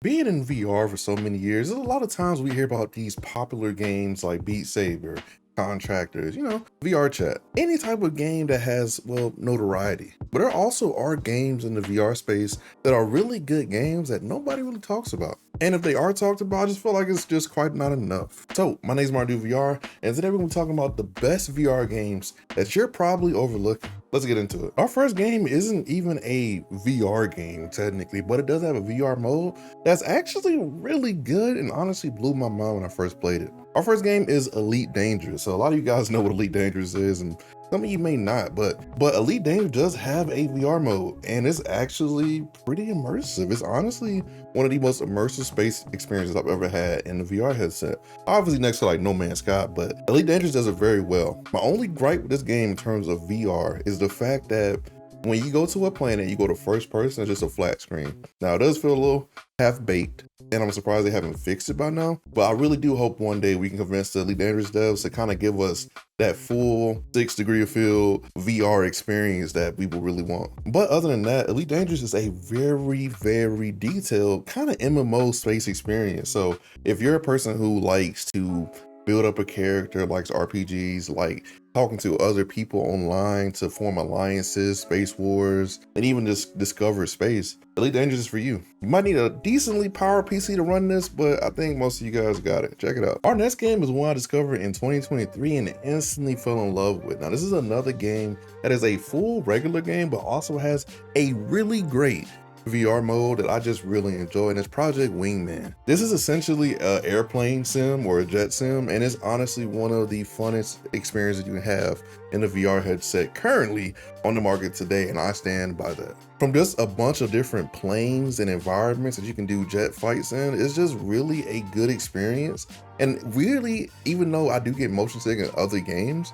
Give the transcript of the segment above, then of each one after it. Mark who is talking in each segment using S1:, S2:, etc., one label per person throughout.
S1: Being in VR for so many years, there's a lot of times we hear about these popular games like Beat Saber, Contractors, VR chat, any type of game that has, well, notoriety. But there also are games in the VR space that are really good games that nobody really talks about. And if they are talked about, I just feel like it's just quite not enough. So my name is MartydudeVR, and today we're gonna be talking about the best VR games that you're probably overlooking. Let's get into it. Our first game isn't even a VR game technically, but it does have a VR mode that's actually really good and honestly blew my mind when I first played it. Our first game is Elite Dangerous. So a lot of you guys know what Elite Dangerous is, and some of you may not, but Elite Dangerous does have a VR mode, and it's actually pretty immersive. It's honestly one of the most immersive space experiences I've ever had in the VR headset. Obviously next to like No Man's Sky, but Elite Dangerous does it very well. My only gripe with this game in terms of VR is the fact that when you go to a planet, you go to first person, it's just a flat screen. Now it does feel a little half-baked, and I'm surprised they haven't fixed it by now, but I really do hope one day we can convince the Elite Dangerous devs to kind of give us that full 6 degree of field VR experience that people really want. But other than that, Elite Dangerous is a very detailed kind of MMO space experience. So if you're a person who likes to build up a character, likes RPGs, like talking to other people online to form alliances, space wars, and even just discover space, Elite Dangerous is for you. You might need a decently powered PC to run this, but I think most of you guys got it. Check it out. Our next game is one I discovered in 2023 and instantly fell in love with. Now this is another game that is a full regular game, but also has a really great VR mode that I just really enjoy, and it's Project Wingman. This is essentially an airplane sim or a jet sim, and it's honestly one of the funnest experiences you can have in the VR headset currently on the market today, and I stand by that. From just a bunch of different planes and environments that you can do jet fights in, it's just really a good experience. And really, even though I do get motion sick in other games,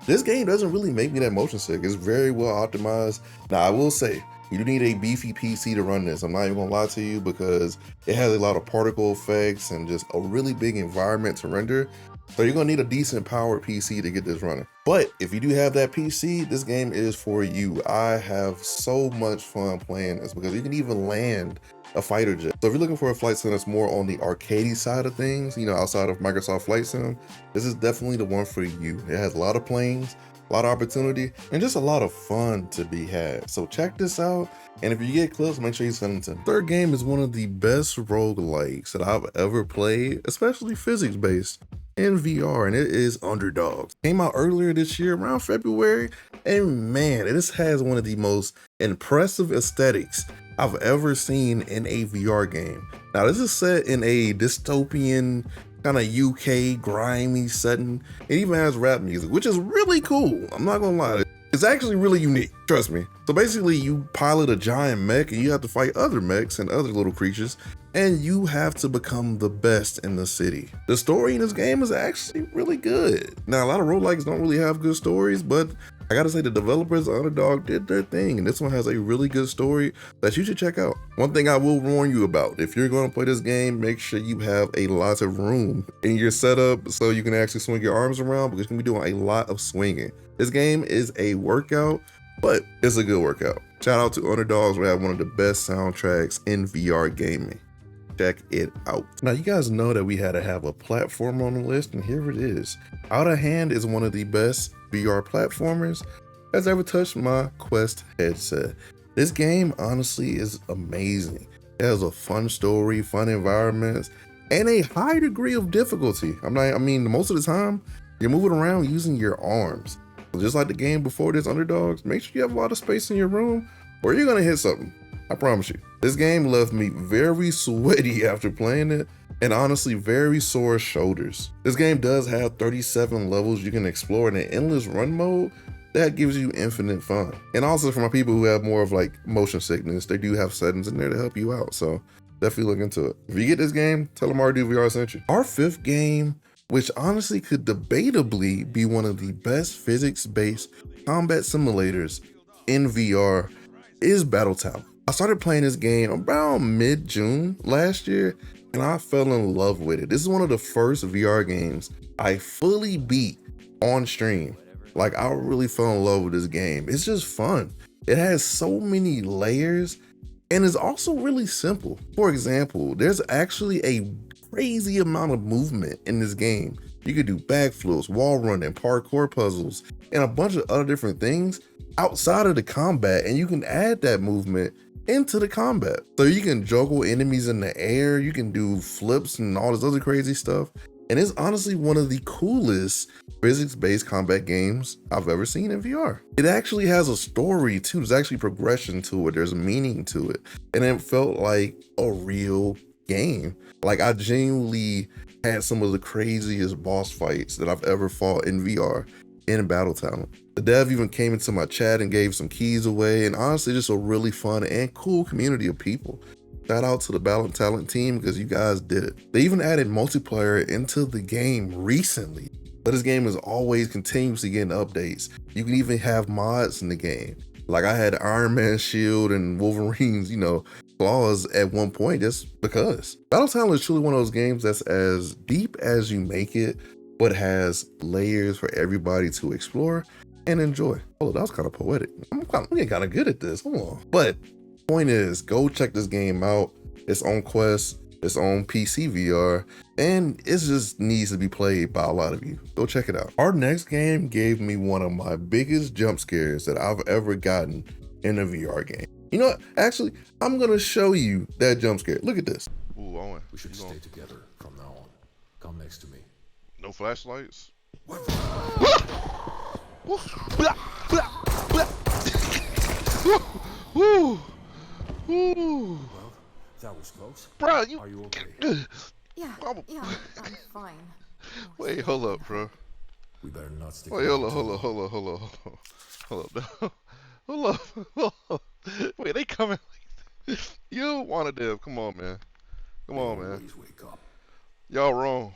S1: this game doesn't really make me that motion sick. It's very well optimized. Now I will say, you do need a beefy PC to run this. I'm not even gonna lie to you, because it has a lot of particle effects and just a really big environment to render. So you're gonna need a decent powered PC to get this running. But if you do have that PC, this game is for you. I have so much fun playing this because you can even land a fighter jet. So if you're looking for a flight sim that's more on the arcadey side of things, outside of Microsoft Flight Sim, this is definitely the one for you. It has a lot of planes, a lot of opportunity, and just a lot of fun to be had. So check this out, and if you get clips, make sure you send them to me. Third game is one of the best roguelikes that I've ever played, especially physics-based in VR, and it is Underdogs. Came out earlier this year, around February, and man, this has one of the most impressive aesthetics I've ever seen in a VR game. Now this is set in a dystopian kind of UK grimy setting. It even has rap music, which is really cool. I'm not gonna lie. It's actually really unique, trust me. So basically you pilot a giant mech and you have to fight other mechs and other little creatures, and you have to become the best in the city. The story in this game is actually really good. Now a lot of roguelikes don't really have good stories, but I gotta say the developers of Underdog did their thing, and this one has a really good story that you should check out. One thing I will warn you about, if you're gonna play this game, make sure you have a lot of room in your setup so you can actually swing your arms around, because you're gonna be doing a lot of swinging. This game is a workout, but it's a good workout. Shout out to Underdogs, we have one of the best soundtracks in VR gaming. Check it out. Now you guys know that we had to have a platform on the list, and here it is. Outta is one of the best VR platformers that's ever touched my Quest headset. This game honestly is amazing. It has a fun story, fun environments, and a high degree of difficulty. Most of the time you're moving around using your arms. So just like the game before this, Underdogs, make sure you have a lot of space in your room or you're gonna hit something. I promise you. This game left me very sweaty after playing it, and honestly very sore shoulders. This game does have 37 levels you can explore in an endless run mode that gives you infinite fun. And also for my people who have more of like motion sickness, they do have settings in there to help you out. So definitely look into it. If you get this game, tell them MartydudeVR sent you. Our fifth game, which honestly could debatably be one of the best physics-based combat simulators in VR, is Battle Tower. I started playing this game around mid-June last year, and I fell in love with it. This is one of the first VR games I fully beat on stream. Like, I really fell in love with this game. It's just fun. It has so many layers, and it's also really simple. For example, there's actually a crazy amount of movement in this game. You could do backflips, wall running, parkour puzzles, and a bunch of other different things outside of the combat, and you can add that movement into the combat. So you can juggle enemies in the air, you can do flips and all this other crazy stuff. And it's honestly one of the coolest physics-based combat games I've ever seen in VR. It actually has a story too, there's actually progression to it, there's meaning to it. And it felt like a real game. Like I genuinely had some of the craziest boss fights that I've ever fought in VR in Battle Talent. The dev even came into my chat and gave some keys away, and honestly just a really fun and cool community of people. Shout out to the Battle Talent team because you guys did it. They even added multiplayer into the game recently, but this game is always continuously getting updates. You can even have mods in the game. Like I had Iron Man's shield and Wolverine's, claws at one point just because. Battle Talent is truly one of those games that's as deep as you make it, but has layers for everybody to explore and enjoy. Oh, that was kind of poetic. I'm getting kind of good at this. Hold on. But point is, go check this game out. It's on Quest, it's on PCVR, and it just needs to be played by a lot of you. Go check it out. Our next game gave me one of my biggest jump scares that I've ever gotten in a VR game. You know what? Actually, I'm gonna show you that jump scare. Look at this.
S2: Ooh, Owen.
S3: We should stay together from now on. Come next to me.
S2: No flashlights? Woo!
S3: Well, that was close.
S2: Bro, you...
S3: Are you okay?
S4: Yeah, I'm fine.
S2: Wait, hold up, bro.
S3: We better not stick.
S2: Wait, hold up. Wait, they coming like this. You wanna dev? Come on, man. Come on, man.
S3: Please wake up.
S2: Y'all wrong.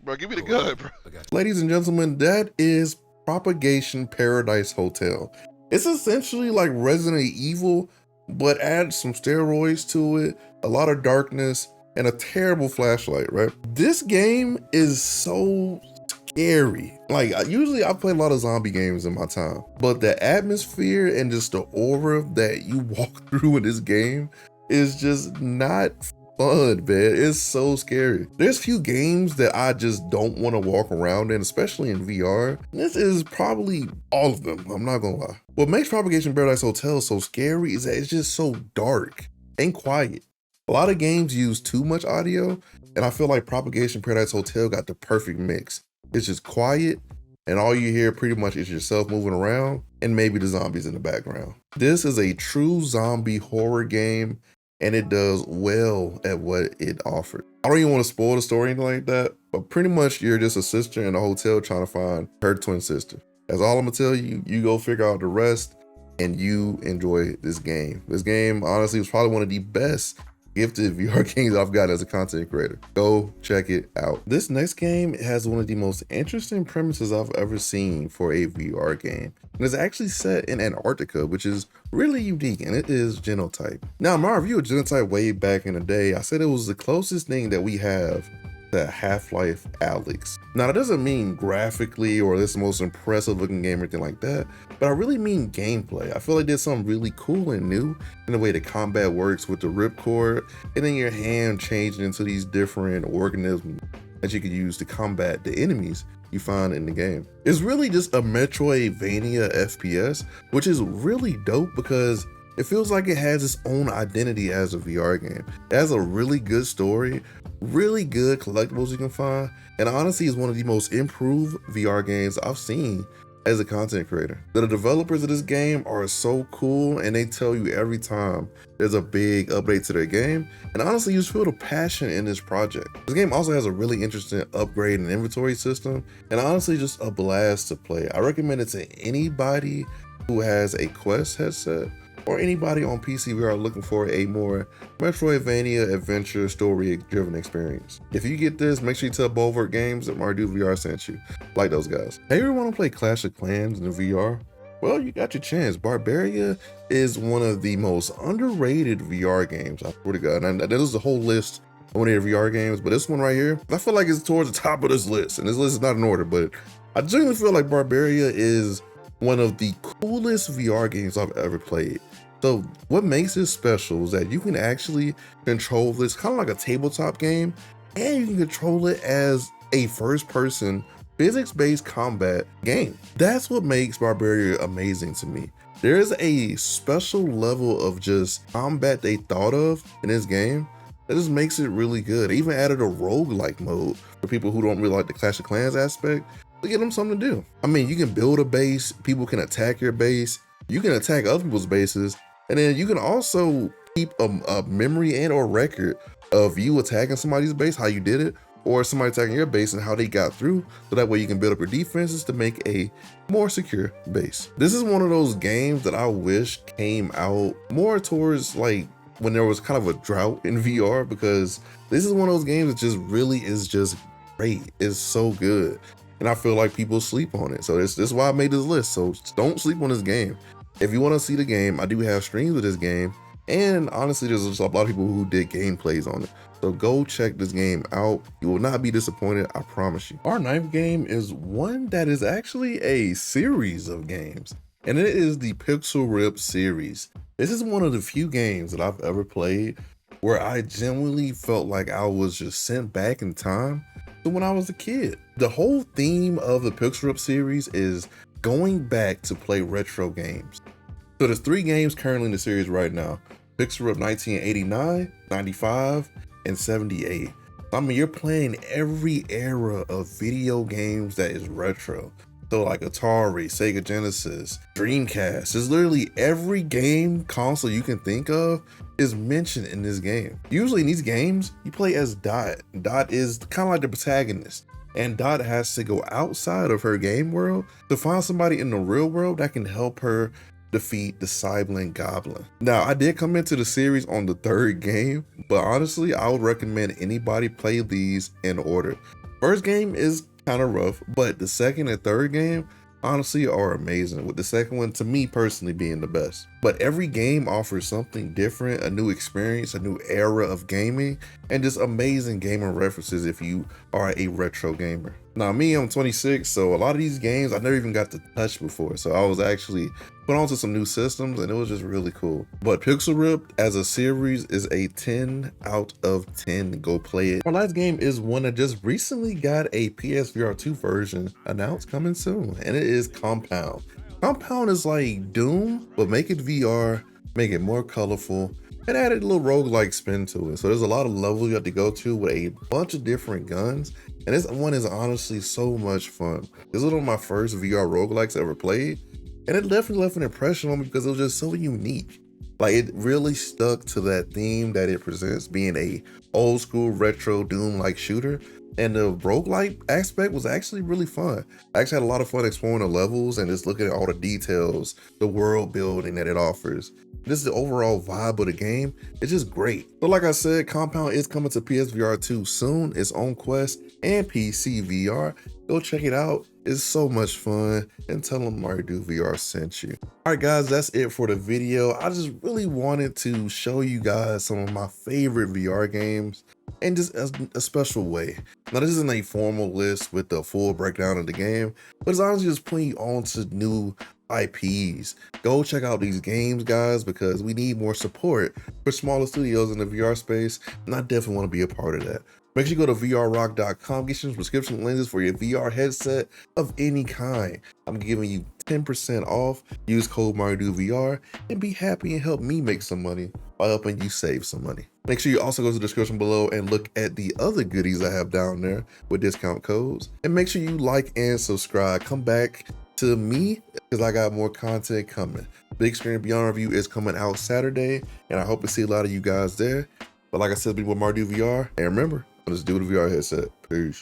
S2: Bro, give me the gun, bro.
S1: Ladies and gentlemen, that is Propagation Paradise Hotel. It's essentially like Resident Evil, but add some steroids to it, a lot of darkness, and a terrible flashlight, right? This game is so scary. Like, usually I play a lot of zombie games in my time, but the atmosphere and just the aura that you walk through in this game is just not fun, man. It's so scary. There's few games that I just don't want to walk around in, especially in VR. This is probably all of them, I'm not gonna lie. What makes Propagation Paradise Hotel so scary is that it's just so dark and quiet. A lot of games use too much audio, and I feel like Propagation Paradise Hotel got the perfect mix. It's just quiet, and all you hear pretty much is yourself moving around and maybe the zombies in the background. This is a true zombie horror game, and it does well at what it offered. I don't even want to spoil the story or anything like that, but pretty much you're just a sister in a hotel trying to find her twin sister. That's all I'm gonna tell you. You go figure out the rest and you enjoy this game. This game honestly was probably one of the best gifted VR games I've gotten as a content creator. Go check it out. This next game has one of the most interesting premises I've ever seen for a VR game. And it's actually set in Antarctica, which is really unique, and it is Genotype. Now, in my review of Genotype way back in the day, I said it was the closest thing that we have to Half-Life Alyx. Now, that doesn't mean graphically or this most impressive looking game or anything like that, but I really mean gameplay. I feel like there's something really cool and new in the way the combat works with the ripcord, and then your hand changing into these different organisms that you can use to combat the enemies you find in the game. It's really just a Metroidvania FPS, which is really dope because it feels like it has its own identity as a VR game. It has a really good story, really good collectibles you can find, and honestly is one of the most improved VR games I've seen as a content creator. The developers of this game are so cool, and they tell you every time there's a big update to their game, and honestly you just feel the passion in this project. This game also has a really interesting upgrade and inventory system, and honestly just a blast to play. I recommend it to anybody who has a Quest headset or anybody on PCVR looking for a more Metroidvania adventure story driven experience. If you get this, make sure you tell Bulwark Games that MartydudeVR sent you. Like those guys. Hey, you want to play Clash of Clans in VR? Well, you got your chance. Barbaria is one of the most underrated VR games, I swear to God. And there's a whole list of one of their VR games, but this one right here, I feel like it's towards the top of this list. And this list is not in order, but I genuinely feel like Barbaria is one of the coolest VR games I've ever played. So what makes this special is that you can actually control this kind of like a tabletop game, and you can control it as a first-person physics-based combat game. That's what makes Barbaria amazing to me. There is a special level of just combat they thought of in this game that just makes it really good. They even added a roguelike mode for people who don't really like the Clash of Clans aspect to give them something to do. I mean, you can build a base, people can attack your base, you can attack other people's bases, and then you can also keep a memory and or record of you attacking somebody's base, how you did it, or somebody attacking your base and how they got through, so that way you can build up your defenses to make a more secure base. This is one of those games that I wish came out more towards like when there was kind of a drought in VR, because this is one of those games that just really is just great. It's so good. And I feel like people sleep on it. So this is why I made this list. So don't sleep on this game. If you want to see the game, I do have streams of this game. And honestly, there's just a lot of people who did gameplays on it. So go check this game out. You will not be disappointed, I promise you. Our ninth game is one that is actually a series of games, and it is the Pixel Rip series. This is one of the few games that I've ever played where I genuinely felt like I was just sent back in time to when I was a kid. The whole theme of the Pixel Rip series is going back to play retro games. So there's 3 games currently in the series right now: Pixel Rip 1989, 95, and 78. I mean, you're playing every era of video games that is retro. So like Atari, Sega Genesis, Dreamcast. It's literally every game console you can think of is mentioned in this game. Usually in these games, you play as Dot. Dot is kind of like the protagonist, and Dot has to go outside of her game world to find somebody in the real world that can help her defeat the Cyberlink Goblin. Now, I did come into the series on the 3rd game, but honestly, I would recommend anybody play these in order. First game is kind of rough, but the 2nd and 3rd game honestly are amazing, with the 2nd one to me personally being the best. But every game offers something different, a new experience, a new era of gaming, and just amazing gaming references if you are a retro gamer. Now me, I'm 26, so a lot of these games I never even got to touch before, so I was actually put onto some new systems and it was just really cool. But Pixel Rip as a series is a 10 out of 10. Go play it. Our last game is one that just recently got a PSVR 2 version announced coming soon, and it is Compound. Compound is like Doom, but make it VR, make it more colorful, and added a little roguelike spin to it. So there's a lot of levels you have to go to with a bunch of different guns. And this one is honestly so much fun. This was one of my first VR roguelikes I ever played, and it definitely left an impression on me because it was just so unique. Like, it really stuck to that theme that it presents, being a old school retro Doom-like shooter. And the roguelike aspect was actually really fun. I actually had a lot of fun exploring the levels and just looking at all the details, the world building that it offers. This is the overall vibe of the game. It's just great. But like I said, Compound is coming to PSVR 2 soon. It's on Quest and PCVR. Go check it out. It's so much fun, and tell them MartydudeVR sent you. All right, guys, that's it for the video. I just really wanted to show you guys some of my favorite VR games and just a special way. Now, this isn't a formal list with the full breakdown of the game, but it's honestly just putting you on to new IPs. Go check out these games, guys, because we need more support for smaller studios in the VR space, and I definitely want to be a part of that. Make sure you go to vrrock.com, get some prescription lenses for your VR headset of any kind. I'm giving you 10% off. Use code MartydudeVR and be happy and help me make some money while helping you save some money. Make sure you also go to the description below and look at the other goodies I have down there with discount codes. And make sure you like and subscribe. Come back to me because I got more content coming. Big Screen Beyond Review is coming out Saturday, and I hope to see a lot of you guys there. But like I said, be with MartydudeVR, and remember, let's do the VR headset. Peace.